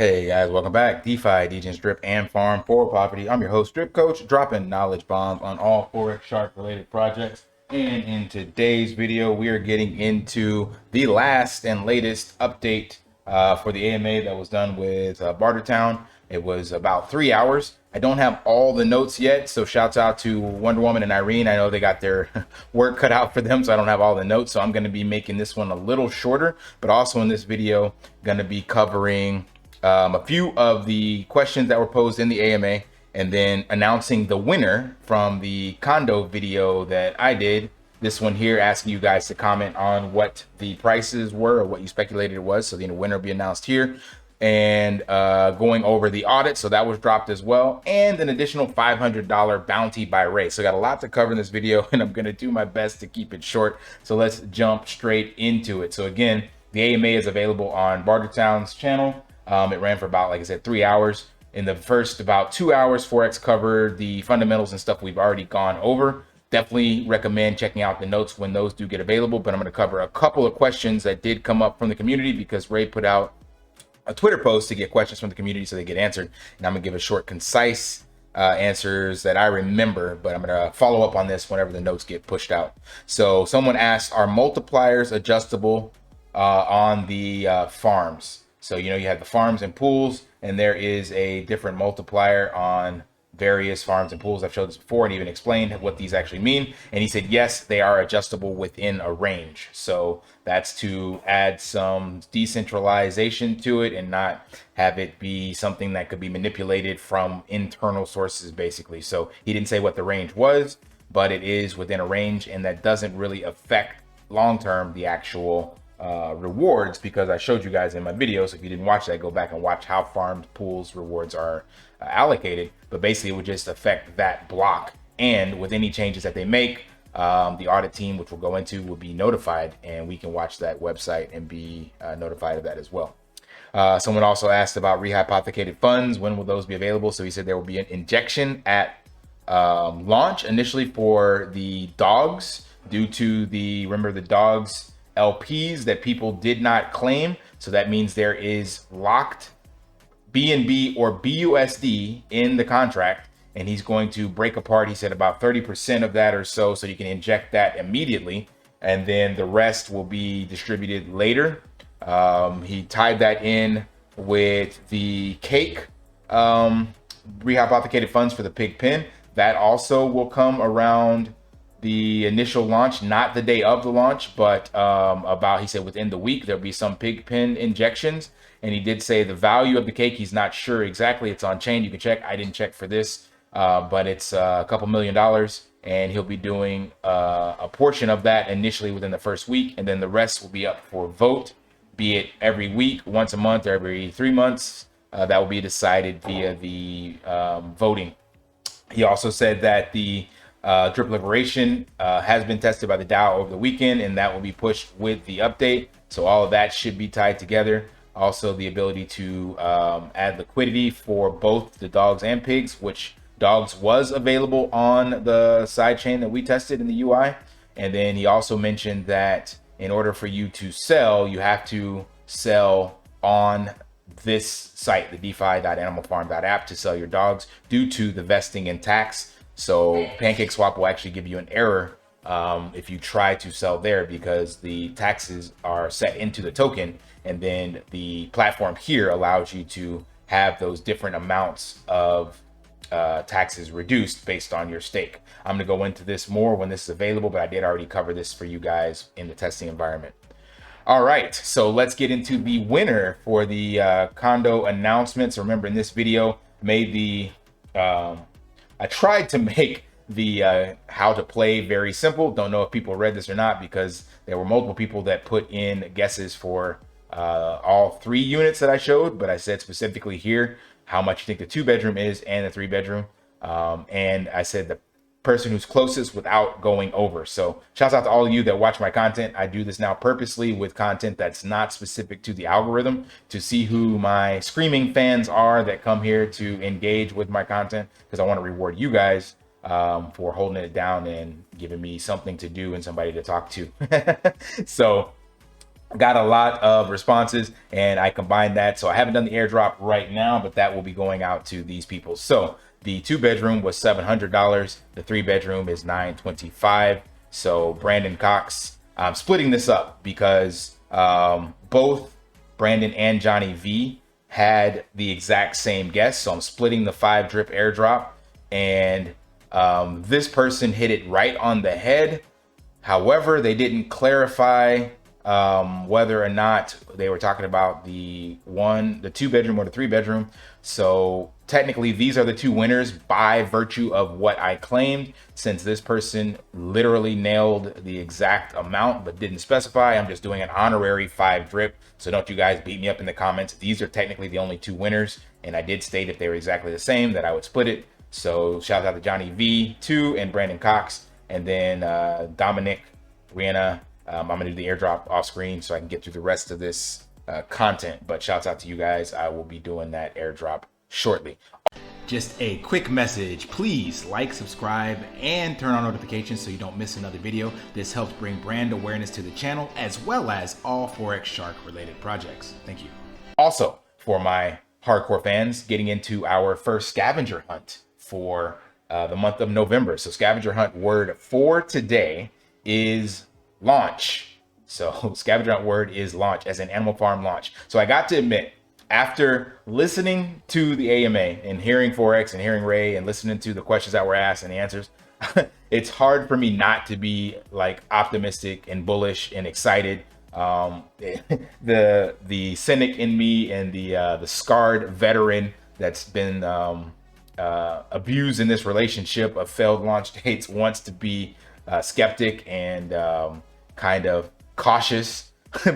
Hey guys, welcome back. DeFi, degens, drip, and farm for property. I'm your host, Drip Coach, dropping knowledge bombs on all Forex Shark related projects. And in today's video, we are getting into the last and latest update for the AMA that was done with Bartertown. It was about 3 hours. I don't have all the notes yet, so shouts out to Wonder Woman and Irene. I know they got their work cut out for them, so I don't have all the notes. So I'm going to be making this one a little shorter, but also in this video, going to be covering a few of the questions that were posed in the AMA, and then announcing the winner from the Condo video that I did. This one here, asking you guys to comment on what the prices were or what you speculated it was. So the winner will be announced here, and going over the audit. So that was dropped as well, and an additional $500 bounty by Ray. So I got a lot to cover in this video, and I'm going to do my best to keep it short. So let's jump straight into it. So again, the AMA is available on Bartertown's channel. It ran for about, like I said, 3 hours. In the first about 2 hours, Forex covered the fundamentals and stuff we've already gone over. Definitely recommend checking out the notes when those do get available, but I'm going to cover a couple of questions that did come up from the community because Ray put out a Twitter post to get questions from the community so they get answered. And I'm going to give a short, concise answers that I remember, but I'm going to follow up on this whenever the notes get pushed out. So someone asked, are multipliers adjustable on the farms? So, you have the farms and pools, and there is a different multiplier on various farms and pools. I've showed this before and even explained what these actually mean. And he said, yes, they are adjustable within a range. So that's to add some decentralization to it and not have it be something that could be manipulated from internal sources, basically. So he didn't say what the range was, but it is within a range, and that doesn't really affect long-term the actual rewards, because I showed you guys in my video. So if you didn't watch that, go back and watch how farms, pools, rewards are allocated. But basically it would just affect that block, and with any changes that they make, the audit team, which we'll go into, will be notified, and we can watch that website and be notified of that as well. Someone also asked about rehypothecated funds. When will those be available? So he said there will be an injection at launch initially for the dogs, due to remember the dogs LPs that people did not claim. So that means there is locked BNB or BUSD in the contract, and he's going to break apart, he said, about 30% of that or so you can inject that immediately, and then the rest will be distributed later. He tied that in with the cake rehypothecated funds for the pig pen. That also will come around the initial launch, not the day of the launch, but he said within the week there'll be some pig pen injections. And he did say the value of the cake, he's not sure exactly. It's on chain, you can check. I didn't check for this, but it's a couple $1 million, and he'll be doing a portion of that initially within the first week, and then the rest will be up for vote, be it every week, once a month, or every 3 months. That will be decided via the voting. He also said that the drip liberation has been tested by the DAO over the weekend, and that will be pushed with the update. So all of that should be tied together. Also, the ability to add liquidity for both the dogs and pigs, which dogs was available on the sidechain that we tested in the UI. And then he also mentioned that in order for you to sell, you have to sell on this site, the defi.animalfarm.app, to sell your dogs due to the vesting and tax. So PancakeSwap will actually give you an error if you try to sell there, because the taxes are set into the token, and then the platform here allows you to have those different amounts of taxes reduced based on your stake. I'm going to go into this more when this is available, but I did already cover this for you guys in the testing environment. All right, so let's get into the winner for the Condo announcements. Remember, in this video, I tried to make the how to play very simple. Don't know if people read this or not, because there were multiple people that put in guesses for all 3 units that I showed, but I said specifically here how much you think the 2-bedroom is and the 3-bedroom. And I said the person who's closest without going over. So shouts out to all of you that watch my content. I do this now purposely with content that's not specific to the algorithm, to see who my screaming fans are that come here to engage with my content, because I want to reward you guys for holding it down and giving me something to do and somebody to talk to. So got a lot of responses, and I combined that. So I haven't done the airdrop right now, but that will be going out to these people. So the 2-bedroom was $700. The 3-bedroom is $925. So Brandon Cox, I'm splitting this up because both Brandon and Johnny V had the exact same guess. So I'm splitting the 5 drip airdrop, and this person hit it right on the head. However, they didn't clarify whether or not they were talking about the 2-bedroom or the 3-bedroom. So technically these are the 2 winners by virtue of what I claimed. Since this person literally nailed the exact amount but didn't specify, I'm just doing an honorary 5 drip. So don't you guys beat me up in the comments. These are technically the only 2 winners, and I did state if they were exactly the same that I would split it. So shout out to Johnny V2 and Brandon Cox, and then Dominic, Rihanna. I'm going to do the airdrop off screen so I can get through the rest of this content, but shouts out to you guys. I will be doing that airdrop shortly. Just a quick message, please like, subscribe, and turn on notifications so you don't miss another video. This helps bring brand awareness to the channel as well as all Forex Shark related projects. Thank you. Also, for my hardcore fans, getting into our first scavenger hunt for the month of November. So scavenger hunt word for today is launch. So scavenger hunt word is launch, as in Animal Farm launch. So I got to admit, after listening to the AMA and hearing Forex and hearing Ray and listening to the questions that were asked and the answers, it's hard for me not to be like optimistic and bullish and excited. The cynic in me and the scarred veteran that's been abused in this relationship of failed launch dates wants to be skeptic and kind of cautious,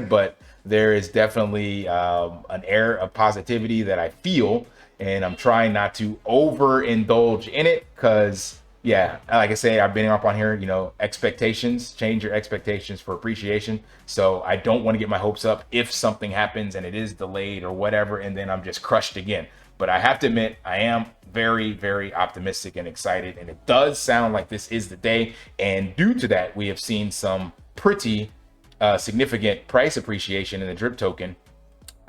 but there is definitely an air of positivity that I feel, and I'm trying not to overindulge in it because, yeah, like I say, I've been up on here, you know, expectations, change your expectations for appreciation. So I don't want to get my hopes up if something happens and it is delayed or whatever, and then I'm just crushed again. But I have to admit, I am very, very optimistic and excited, and it does sound like this is the day. And due to that, we have seen some pretty significant price appreciation in the drip token.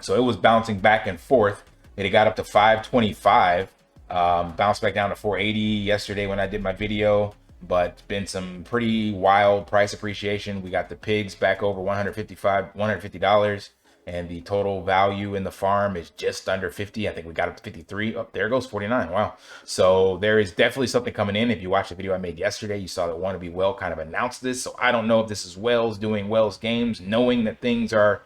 So it was bouncing back and forth, and it got up to 525, bounced back down to 480 yesterday when I did my video, but it's been some pretty wild price appreciation. We got the pigs back over $150, and the total value in the farm is just under 50. I think we got up to 53. Oh, there goes 49. Wow. So there is definitely something coming in. If you watched the video I made yesterday, you saw that Wanna Be Well kind of announced this. So I don't know if this is Wells doing Wells games, knowing that things are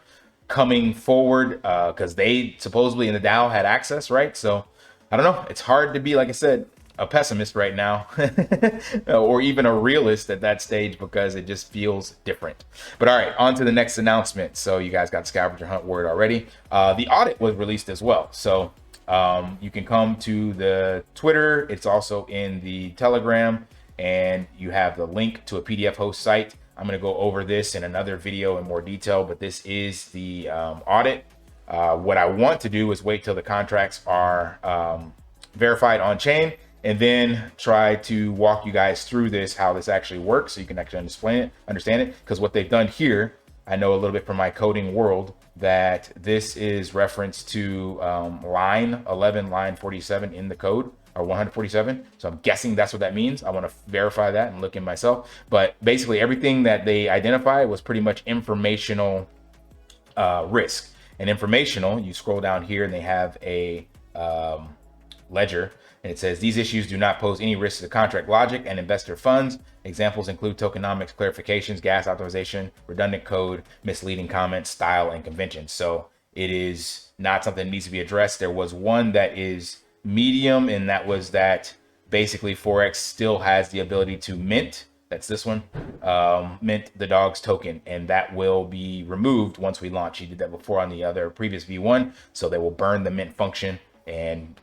coming forward because they supposedly in the Dow had access, right? So I don't know. It's hard to be, like I said, a pessimist right now or even a realist at that stage because it just feels different. But all right, on to the next announcement. So you guys got the scavenger hunt word already. The audit was released as well. So you can come to the Twitter. It's also in the Telegram, and you have the link to a PDF host site. I'm going to go over this in another video in more detail, but this is the audit. What I want to do is wait till the contracts are verified on chain, and then try to walk you guys through this, how this actually works, so you can actually understand it. Because what they've done here, I know a little bit from my coding world, that this is reference to line 11, line 47 in the code, or 147. So I'm guessing that's what that means. I want to verify that and look in myself. But basically everything that they identified was pretty much informational risk. And informational, you scroll down here and they have a ledger, and it says these issues do not pose any risk to contract logic and investor funds. Examples include tokenomics, clarifications, gas optimization, redundant code, misleading comments, style, and convention. So it is not something that needs to be addressed. There was one that is medium, and that was that basically Forex still has the ability to mint. That's this one, mint the dog's token, and that will be removed once we launch. He did that before on the other previous V1, so they will burn the mint function, and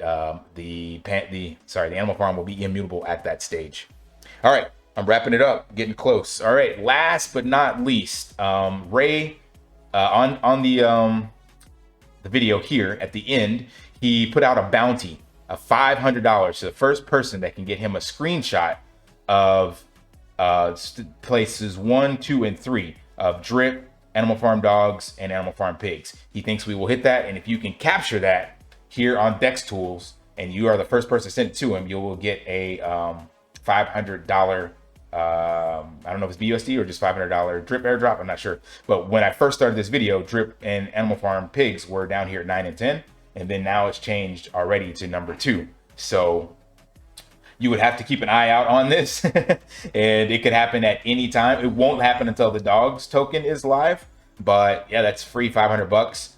the Animal Farm will be immutable at that stage. All right, I'm wrapping it up, getting close. All right, last but not least, Ray on the video here at the end, he put out a bounty of $500 to the first person that can get him a screenshot of places 1, 2, and 3 of drip Animal Farm dogs and Animal Farm pigs. He thinks we will hit that, and if you can capture that here on Dextools, and you are the first person to send it to him, you will get a $500. I don't know if it's BUSD or just $500 drip airdrop. I'm not sure. But when I first started this video, drip and Animal Farm pigs were down here at 9 and 10, and then now it's changed already to number 2. So you would have to keep an eye out on this, and it could happen at any time. It won't happen until the dogs token is live, but yeah, that's free $500,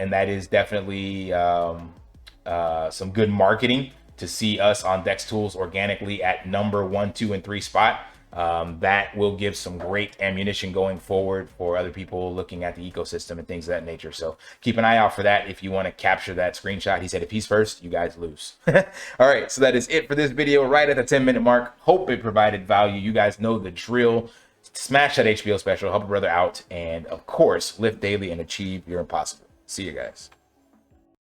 and that is definitely some good marketing to see us on Dextools organically at number 1, 2, and 3 spot. That will give some great ammunition going forward for other people looking at the ecosystem and things of that nature. So keep an eye out for that if you want to capture that screenshot. He said if he's first, you guys lose. All right, so that is it for this video right at the 10-minute mark. Hope it provided value. You guys know the drill. Smash that HBO special, help a brother out, and of course, lift daily and achieve your impossible. See you guys.